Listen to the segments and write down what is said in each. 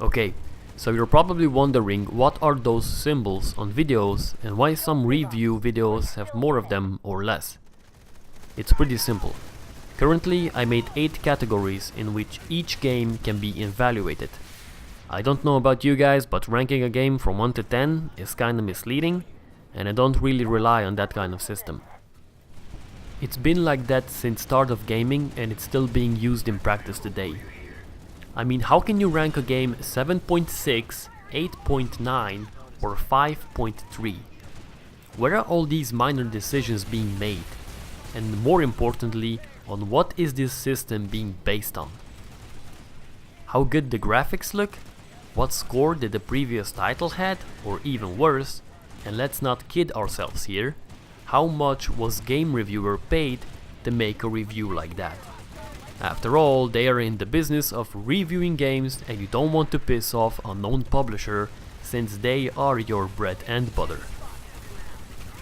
Okay, so you're probably wondering what are those symbols on videos and why some review videos have more of them or less. It's pretty simple. Currently I made 8 categories in which each game can be evaluated. I don't know about you guys, but ranking a game from 1 to 10 is kinda misleading, and I don't really rely on that kind of system. It's been like that since start of gaming, and it's still being used in practice today. I mean, how can you rank a game 7.6, 8.9 or 5.3? Where are all these minor decisions being made? And more importantly, on what is this system being based on? How good the graphics look? What score did the previous title had? Or even worse, and let's not kid ourselves here, how much was game reviewer paid to make a review like that? After all, they are in the business of reviewing games and you don't want to piss off a known publisher since they are your bread and butter.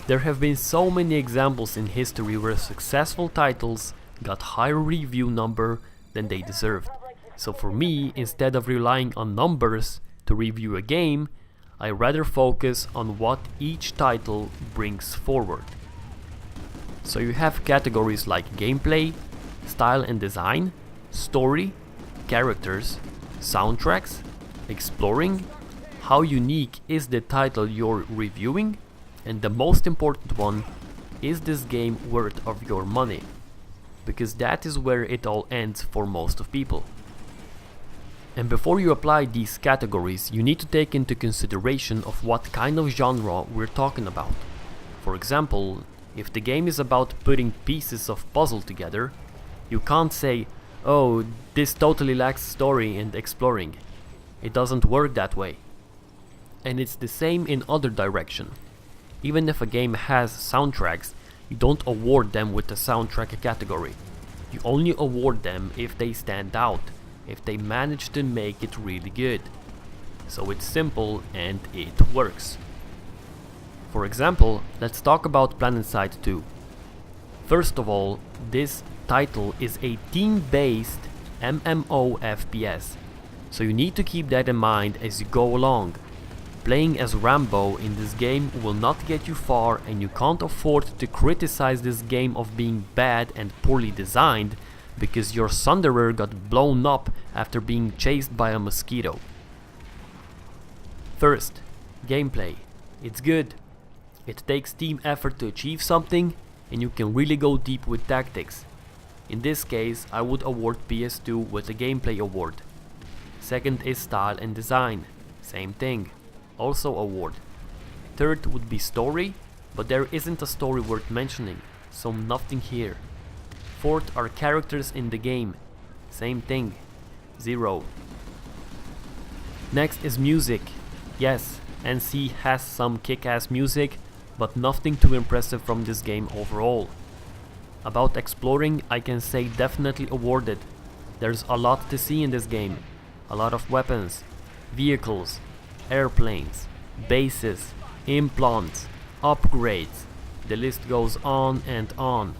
There have been so many examples in history where successful titles got higher review number than they deserved. So for me, instead of relying on numbers to review a game, I rather focus on what each title brings forward. So you have categories like gameplay, style and design, story, characters, soundtracks, exploring, how unique is the title you're reviewing, and the most important one, is this game worth of your money? Because that is where it all ends for most of people. And before you apply these categories, you need to take into consideration of what kind of genre we're talking about. For example, if the game is about putting pieces of puzzle together, you can't say, oh, this totally lacks story and exploring. It doesn't work that way. And it's the same in other direction. Even if a game has soundtracks, you don't award them with the soundtrack category. You only award them if they stand out, if they manage to make it really good. So it's simple and it works. For example, let's talk about Planetside 2. First of all, this title is a team-based MMO FPS, so you need to keep that in mind as you go along. Playing as Rambo in this game will not get you far, and you can't afford to criticize this game of being bad and poorly designed because your Sunderer got blown up after being chased by a mosquito. First, gameplay. It's good. It takes team effort to achieve something, and you can really go deep with tactics. In this case, I would award PS2 with a gameplay award. Second is style and design. Same thing. Also award. Third would be story, but there isn't a story worth mentioning, so nothing here. Fourth are characters in the game. Same thing. 0. Next is music. Yes, NC has some kick-ass music, but nothing too impressive from this game overall. About exploring, I can say definitely awarded. There's a lot to see in this game. A lot of weapons, vehicles, airplanes, bases, implants, upgrades. The list goes on and on.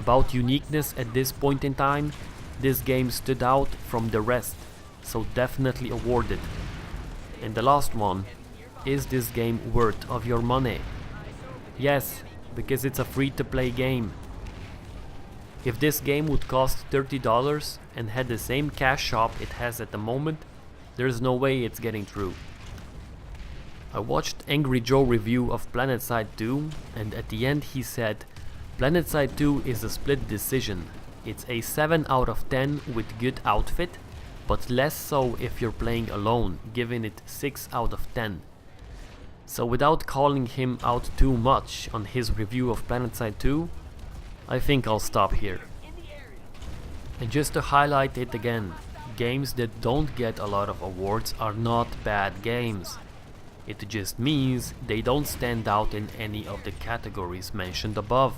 About uniqueness at this point in time, this game stood out from the rest, so definitely awarded. And the last one, is this game worth of your money? Yes, because it's a free-to-play game. If this game would cost $30 and had the same cash shop it has at the moment, there's no way it's getting through. I watched Angry Joe review of Planetside 2, and at the end he said, Planetside 2 is a split decision. It's a 7 out of 10 with good outfit, but less so if you're playing alone, giving it 6 out of 10. So without calling him out too much on his review of Planetside 2, I think I'll stop here. And just to highlight it again, games that don't get a lot of awards are not bad games. It just means they don't stand out in any of the categories mentioned above.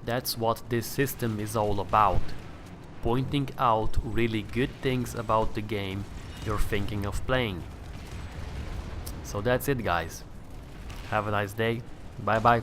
That's what this system is all about. Pointing out really good things about the game you're thinking of playing. So that's it, guys. Have a nice day. Bye bye.